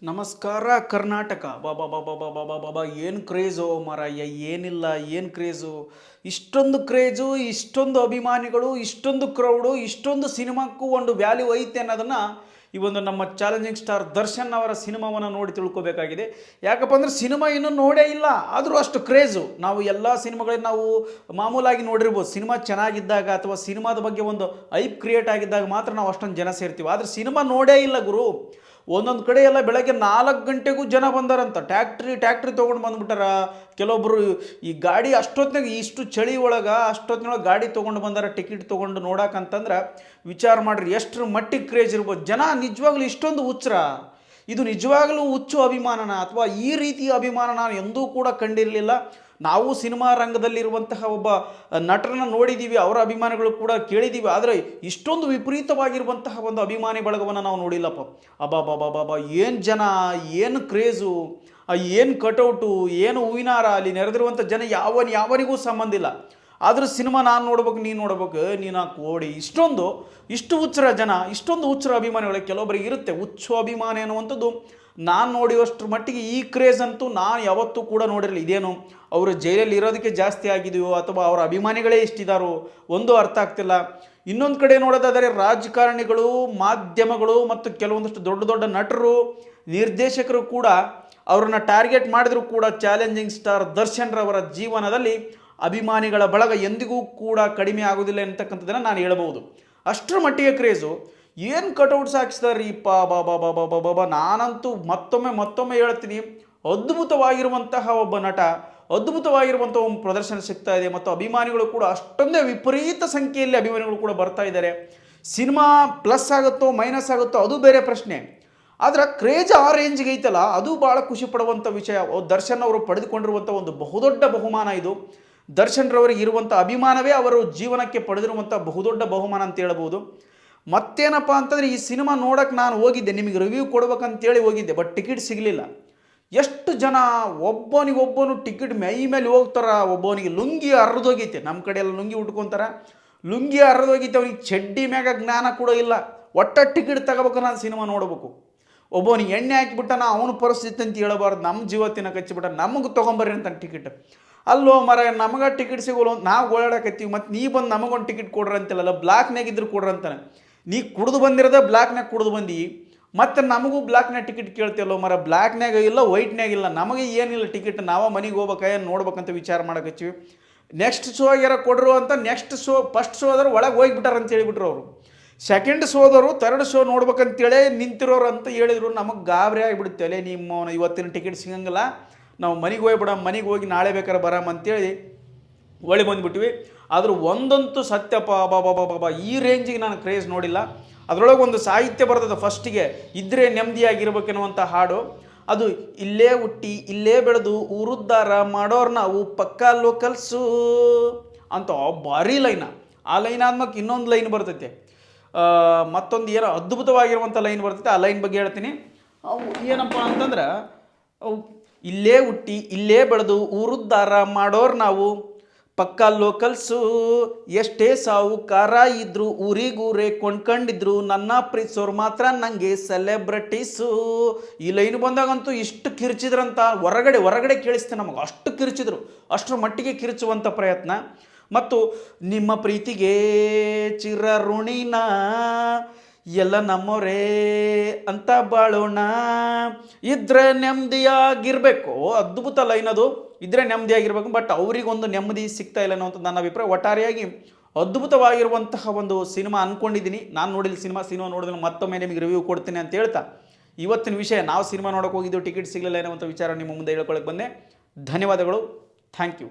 ನಮಸ್ಕಾರ ಕರ್ನಾಟಕ. ಬಾಬಾ ಬಾಬಾ ಬಾಬಾ ಬಾಬಾ ಬಾಬಾ ಏನು ಕ್ರೇಜು ಮಾರಾಯ, ಏನಿಲ್ಲ ಏನು ಕ್ರೇಜು, ಇಷ್ಟೊಂದು ಕ್ರೇಜು, ಇಷ್ಟೊಂದು ಅಭಿಮಾನಿಗಳು, ಇಷ್ಟೊಂದು ಕ್ರೌಡು, ಇಷ್ಟೊಂದು ಸಿನಿಮಾಕ್ಕೂ ಒಂದು ವ್ಯಾಲ್ಯೂ ಐತೆ ಅನ್ನೋದನ್ನು ಈ ಒಂದು ನಮ್ಮ ಚಾಲೆಂಜಿಂಗ್ ಸ್ಟಾರ್ ದರ್ಶನ್ ಅವರ ಸಿನಿಮಾವನ್ನು ನೋಡಿ ತಿಳ್ಕೊಬೇಕಾಗಿದೆ. ಯಾಕಪ್ಪ ಅಂದರೆ ಸಿನಿಮಾ ಇನ್ನೂ ನೋಡೇ ಇಲ್ಲ, ಆದರೂ ಅಷ್ಟು ಕ್ರೇಜು. ನಾವು ಎಲ್ಲ ಸಿನಿಮಾಗಳನ್ನ ನಾವು ಮಾಮೂಲಾಗಿ ನೋಡಿರ್ಬೋದು, ಸಿನಿಮಾ ಚೆನ್ನಾಗಿದ್ದಾಗ ಅಥವಾ ಸಿನಿಮಾದ ಬಗ್ಗೆ ಒಂದು ಐಪ್ ಕ್ರಿಯೇಟ್ ಆಗಿದ್ದಾಗ ಮಾತ್ರ ನಾವು ಅಷ್ಟೊಂದು ಜನ ಸೇರ್ತೀವಿ. ಆದರೆ ಸಿನಿಮಾ ನೋಡೇ ಇಲ್ಲ ಗುರು. ಒಂದೊಂದು ಕಡೆ ಎಲ್ಲ ಬೆಳಗ್ಗೆ 4 ಗಂಟೆಗೂ ಜನ ಬಂದಾರಂತ, ಟ್ಯಾಕ್ಟ್ರಿ ತೊಗೊಂಡು ಬಂದ್ಬಿಟ್ಟಾರ. ಕೆಲವೊಬ್ಬರು ಈ ಗಾಡಿ ಅಷ್ಟೊತ್ತಿನಾಗ ಇಷ್ಟು ಚಳಿ ಒಳಗೆ ಅಷ್ಟೊತ್ತಿನೊಳಗೆ ಗಾಡಿ ತೊಗೊಂಡು ಬಂದಾರ ಟಿಕೆಟ್ ತೊಗೊಂಡು ನೋಡಕ್ಕಂತಂದ್ರೆ ವಿಚಾರ ಮಾಡಿರಿ ಎಷ್ಟರ ಮಟ್ಟಿಗೆ ಕ್ರೇಜ್ ಇರ್ಬೋದು. ಜನ ನಿಜವಾಗ್ಲೂ ಇಷ್ಟೊಂದು ಹುಚ್ಚರ, ಇದು ನಿಜವಾಗಲೂ ಹುಚ್ಚು ಅಭಿಮಾನನ ಅಥವಾ ಈ ರೀತಿಯ ಅಭಿಮಾನ ನಾನು ಎಂದೂ ಕೂಡ ಕಂಡಿರಲಿಲ್ಲ. ನಾವು ಸಿನಿಮಾ ರಂಗದಲ್ಲಿರುವಂತಹ ಒಬ್ಬ ನಟರನ್ನು ನೋಡಿದ್ದೀವಿ, ಅವರ ಅಭಿಮಾನಿಗಳು ಕೂಡ ಕೇಳಿದ್ದೀವಿ, ಆದರೆ ಇಷ್ಟೊಂದು ವಿಪರೀತವಾಗಿರುವಂತಹ ಒಂದು ಅಭಿಮಾನಿ ಬಳಗವನ್ನು ನಾವು ನೋಡಿಲ್ಲಪ್ಪ. ಅಬ್ಬಾ ಏನು ಜನ, ಏನು ಕ್ರೇಜು, ಏನು ಕಟೌಟು, ಏನು ಹೂವಿನಾರ, ಅಲ್ಲಿ ನೆರೆದಿರುವಂಥ ಜನ ಯಾವನಿಗೂ ಸಂಬಂಧ ಇಲ್ಲ. ಆದರೂ ಸಿನಿಮಾ ನಾನು ನೋಡ್ಬೇಕು, ನೀನು ನೋಡ್ಬೇಕು, ನೀನು ಕೋಡಿ, ಇಷ್ಟು ಹುಚ್ಚರ ಜನ, ಇಷ್ಟೊಂದು ಹುಚ್ಚರ ಅಭಿಮಾನಿಗಳು. ಕೆಲವೊಬ್ಬರಿಗೆ ಇರುತ್ತೆ ಹುಚ್ಚು ಅಭಿಮಾನಿ ಅನ್ನುವಂಥದ್ದು. ನಾನು ನೋಡಿವಷ್ಟರ ಮಟ್ಟಿಗೆ ಈ ಕ್ರೇಜ್ ಅಂತೂ ನಾನು ಯಾವತ್ತೂ ಕೂಡ ನೋಡಿರಲಿಲ್ಲ. ಇದೇನು ಅವರು ಜೈಲಲ್ಲಿ ಇರೋದಕ್ಕೆ ಜಾಸ್ತಿ ಆಗಿದೆಯೋ ಅಥವಾ ಅವರ ಅಭಿಮಾನಿಗಳೇ ಇಷ್ಟಿದ್ದಾರೋ ಒಂದು ಅರ್ಥ ಆಗ್ತಿಲ್ಲ. ಇನ್ನೊಂದು ಕಡೆ ನೋಡೋದಾದರೆ ರಾಜಕಾರಣಿಗಳು, ಮಾಧ್ಯಮಗಳು ಮತ್ತು ಕೆಲವೊಂದಷ್ಟು ದೊಡ್ಡ ದೊಡ್ಡ ನಟರು, ನಿರ್ದೇಶಕರು ಕೂಡ ಅವ್ರನ್ನ ಟಾರ್ಗೆಟ್ ಮಾಡಿದರೂ ಕೂಡ ಚಾಲೆಂಜಿಂಗ್ ಸ್ಟಾರ್ ದರ್ಶನ್ ರವರ ಜೀವನದಲ್ಲಿ ಅಭಿಮಾನಿಗಳ ಬಳಗ ಎಂದಿಗೂ ಕೂಡ ಕಡಿಮೆ ಆಗೋದಿಲ್ಲ ಅಂತಕ್ಕಂಥದ್ದನ್ನು ನಾನು ಹೇಳ್ಬೋದು. ಅಷ್ಟರ ಮಟ್ಟಿಗೆ ಕ್ರೇಜು. ಏನು ಕಟೌಟ್ಸ್ ಹಾಕಿಸ್ತಾರ್ರಿ ಬಾಬಾ. ನಾನಂತೂ ಮತ್ತೊಮ್ಮೆ ಹೇಳ್ತೀನಿ, ಅದ್ಭುತವಾಗಿರುವಂತಹ ಒಬ್ಬ ನಟ, ಅದ್ಭುತವಾಗಿರುವಂಥ ಒಂದು ಪ್ರದರ್ಶನ ಸಿಗ್ತಾ ಇದೆ ಮತ್ತು ಅಭಿಮಾನಿಗಳು ಕೂಡ ಅಷ್ಟೊಂದೇ ವಿಪರೀತ ಸಂಖ್ಯೆಯಲ್ಲಿ ಅಭಿಮಾನಿಗಳು ಕೂಡ ಬರ್ತಾ ಇದ್ದಾರೆ. ಸಿನಿಮಾ ಪ್ಲಸ್ ಆಗುತ್ತೋ ಮೈನಸ್ ಆಗುತ್ತೋ ಅದು ಬೇರೆ ಪ್ರಶ್ನೆ, ಆದರೆ ಕ್ರೇಜ್ ಆ ರೇಂಜ್ಗೆ ಐತಲ್ಲ, ಅದು ಭಾಳ ಖುಷಿ ಪಡುವಂಥ ವಿಷಯ. ದರ್ಶನ್ ಅವರು ಪಡೆದುಕೊಂಡಿರುವಂಥ ಒಂದು ಬಹುದೊಡ್ಡ ಬಹುಮಾನ ಇದು. ದರ್ಶನ್ ರವರಿಗೆ ಇರುವಂಥ ಅಭಿಮಾನವೇ ಅವರು ಜೀವನಕ್ಕೆ ಪಡೆದಿರುವಂಥ ಬಹುದೊಡ್ಡ ಬಹುಮಾನ ಅಂತ ಹೇಳ್ಬೋದು. ಮತ್ತೇನಪ್ಪ ಅಂತಂದರೆ ಈ ಸಿನಿಮಾ ನೋಡೋಕ್ಕೆ ನಾನು ಹೋಗಿದ್ದೆ, ನಿಮಗೆ ರಿವ್ಯೂ ಕೊಡ್ಬೇಕಂತೇಳಿ ಹೋಗಿದ್ದೆ, ಬಟ್ ಟಿಕೆಟ್ ಸಿಗಲಿಲ್ಲ. ಎಷ್ಟು ಜನ ಒಬ್ಬನಿಗೊಬ್ಬನು ಟಿಕೆಟ್ ಮೈ ಮೇಲೆ ಹೋಗ್ತಾರ. ಒಬ್ಬನಿಗೆ ಲುಂಗಿ ಹರಿದೋಗೈತೆ, ನಮ್ಮ ಕಡೆ ಎಲ್ಲ ಲುಂಗಿ ಉಟ್ಕೊತಾರ, ಲುಂಗಿ ಹರಿದೋಗೈತೆ, ಅವನಿಗೆ ಚಡ್ಡಿ ಮ್ಯಾಗ ಜ್ಞಾನ ಕೂಡ ಇಲ್ಲ. ಒಟ್ಟ ಟಿಕೆಟ್ ತಗೋಬೇಕು, ನಾನು ಸಿನಿಮಾ ನೋಡ್ಬೇಕು. ಒಬ್ಬನಿಗೆ ಎಣ್ಣೆ ಹಾಕಿಬಿಟ್ಟ, ಅವನ ಪರಿಸ್ಥಿತಿ ಅಂತ ಹೇಳಬಾರ್ದು, ನಮ್ಮ ಜೀವತ್ತಿನ ಕಚ್ಚಿಬಿಟ್ಟ, ನಮಗೆ ತೊಗೊಂಬರ್ರಿ ಅಂತ ಟಿಕೆಟ್. ಅಲ್ಲೋ ಮರ, ನಮಗೆ ಟಿಕೆಟ್ ಸಿಗೋಲ್ಲ, ನಾವು ಓಡಾಡಕತ್ತೀವಿ, ಮತ್ತು ನೀ ಬಂದು ನಮಗೊಂದು ಟಿಕೆಟ್ ಕೊಡ್ರಿ ಅಂತಿಲ್ಲಲ್ಲ, ಬ್ಲ್ಯಾಕ್ನಾಗ ಇದ್ರು ಕೊಡ್ರಿ ಅಂತಾನೆ. ನೀ ಕುಡ್ದು ಬಂದಿರೋದ ಬ್ಲ್ಯಾಕ್ನಾಗ ಕುಡ್ದು ಬಂದು ಮತ್ತು ನಮಗೂ ಬ್ಲ್ಯಾಕ್ನಾಗ ಟಿಕೆಟ್ ಕೇಳ್ತಿಲ್ಲೋ ಮರ. ಬ್ಲ್ಯಾಕ್ನಾಗ ಇಲ್ಲ, ವೈಟ್ನಾಗ ಇಲ್ಲ, ನಮಗೆ ಏನಿಲ್ಲ ಟಿಕೆಟ್, ನಾವು ಮನೆಗೆ ಹೋಗ್ಬೇಕು, ಏನು ನೋಡ್ಬೇಕಂತ ವಿಚಾರ ಮಾಡಕತ್ತೀವಿ. ನೆಕ್ಸ್ಟ್ ಶೋ ಆಗ್ಯಾರ ಕೊಡ್ರು ಅಂತ ನೆಕ್ಸ್ಟ್ ಶೋ, ಫಸ್ಟ್ ಶೋ ಆದ್ರೆ ಒಳಗೆ ಹೋಗಿಬಿಟ್ಟಾರ ಅಂತ ಹೇಳಿಬಿಟ್ರು ಅವರು. ಸೆಕೆಂಡ್ ಶೋದವರು ಥರ್ಡ್ ಶೋ ನೋಡ್ಬೇಕಂತೇಳಿ ನಿಂತಿರೋರು ಅಂತ ಹೇಳಿದರು. ನಮಗೆ ಗಾಬರಿ ಆಗಿಬಿಡುತ್ತೆ, ಅಲ್ಲೇ ನಿಮ್ಮ ಇವತ್ತಿನ ಟಿಕೆಟ್ ಸಿಗಂಗಿಲ್ಲ, ನಾವು ಮನೆಗೆ ಹೋಗ್ಬಿಡ, ಮನೆಗೆ ಹೋಗಿ ನಾಳೆ ಬೇಕಾದ್ರೆ ಬರಾಮ ಅಂತೇಳಿ ಒಳ್ಳೆ ಬಂದುಬಿಟ್ವಿ. ಆದರೂ ಒಂದಂತೂ ಸತ್ಯಪ್ಪ ಬಾಬಾ, ಈ ರೇಂಜಿಗೆ ನಾನು ಕ್ರೇಜ್ ನೋಡಿಲ್ಲ. ಅದರೊಳಗೆ ಒಂದು ಸಾಹಿತ್ಯ ಬರ್ತದೆ ಫಸ್ಟಿಗೆ, ಇದ್ದರೆ ನೆಮ್ಮದಿಯಾಗಿರ್ಬೇಕೆನ್ನುವಂಥ ಹಾಡು. ಅದು ಇಲ್ಲೇ ಹುಟ್ಟಿ ಇಲ್ಲೇ ಬೆಳೆದು ಊರುದ್ಧಾರ ಮಾಡೋರು ನಾವು ಪಕ್ಕಾ ಲೋಕಲ್ಸು ಅಂತ ಭಾರಿ ಲೈನ. ಆ ಲೈನ್ ಆದ್ಮೇಲೆ ಇನ್ನೊಂದು ಲೈನ್ ಬರ್ತೈತೆ, ಮತ್ತೊಂದು ಏನೋ ಅದ್ಭುತವಾಗಿರುವಂಥ ಲೈನ್ ಬರ್ತೈತೆ. ಆ ಲೈನ್ ಬಗ್ಗೆ ಹೇಳ್ತೀನಿ. ಅವು ಏನಪ್ಪ ಅಂತಂದ್ರೆ, ಅವು ಇಲ್ಲೇ ಹುಟ್ಟಿ ಇಲ್ಲೇ ಬೆಳೆದು ಊರುದ್ಧಾರ ಮಾಡೋರು ನಾವು ಪಕ್ಕಾ ಲೋಕಲ್ಸು, ಎಷ್ಟೇ ಸಾವುಕಾರ ಇದ್ರು ಊರಿಗೂರೇ ಕೊಂಡ್ಕೊಂಡಿದ್ರು, ನನ್ನ ಪ್ರೀತಿಸೋರು ಮಾತ್ರ ನನಗೆ ಸೆಲೆಬ್ರಿಟೀಸು. ಈ ಲೈನ್ ಬಂದಾಗಂತೂ ಇಷ್ಟು ಕಿರ್ಚಿದ್ರಂತ, ಹೊರಗಡೆ ಕೇಳಿಸ್ತೆ ನಮಗೆ, ಅಷ್ಟು ಕಿರ್ಚಿದ್ರು. ಅಷ್ಟರ ಮಟ್ಟಿಗೆ ಕಿರ್ಚುವಂಥ ಪ್ರಯತ್ನ. ಮತ್ತು ನಿಮ್ಮ ಪ್ರೀತಿಗೆ ಚಿರಋಣಿನ ಎಲ್ಲ ನಮ್ಮವರೇ ಅಂತ ಬಾಳೋಣ, ಇದ್ರೆ ನೆಮ್ಮದಿಯಾಗಿರಬೇಕು. ಅದ್ಭುತ ಲೈನ್ ಅದು, ಇದ್ರೆ ನೆಮ್ಮದಿಯಾಗಿರ್ಬೇಕು. ಬಟ್ ಅವರಿಗೊಂದು ನೆಮ್ಮದಿ ಸಿಗ್ತಾ ಇಲ್ಲ ಅನ್ನೋಂಥದ್ದು ನನ್ನ ಅಭಿಪ್ರಾಯ. ಒಟ್ಟಾರೆಯಾಗಿ ಅದ್ಭುತವಾಗಿರುವಂತಹ ಒಂದು ಸಿನಿಮಾ ಅಂದ್ಕೊಂಡಿದ್ದೀನಿ. ನಾನು ನೋಡಿಲ್ಲ ಸಿನಿಮಾ ನೋಡಿದ್ರೆ ಮತ್ತೊಮ್ಮೆ ನಿಮಗೆ ರಿವ್ಯೂ ಕೊಡ್ತೀನಿ ಅಂತ ಹೇಳ್ತಾ, ಇವತ್ತಿನ ವಿಷಯ, ನಾವು ಸಿನಿಮಾ ನೋಡೋಕೆ ಹೋಗಿದ್ದು, ಟಿಕೆಟ್ ಸಿಗಲಿಲ್ಲ ಅನ್ನುವಂಥ ವಿಚಾರ ನಿಮ್ಮ ಮುಂದೆ ಹೇಳ್ಕೊಳಕ್ಕೆ ಬಂದೆ. ಧನ್ಯವಾದಗಳು, ಥ್ಯಾಂಕ್ ಯು.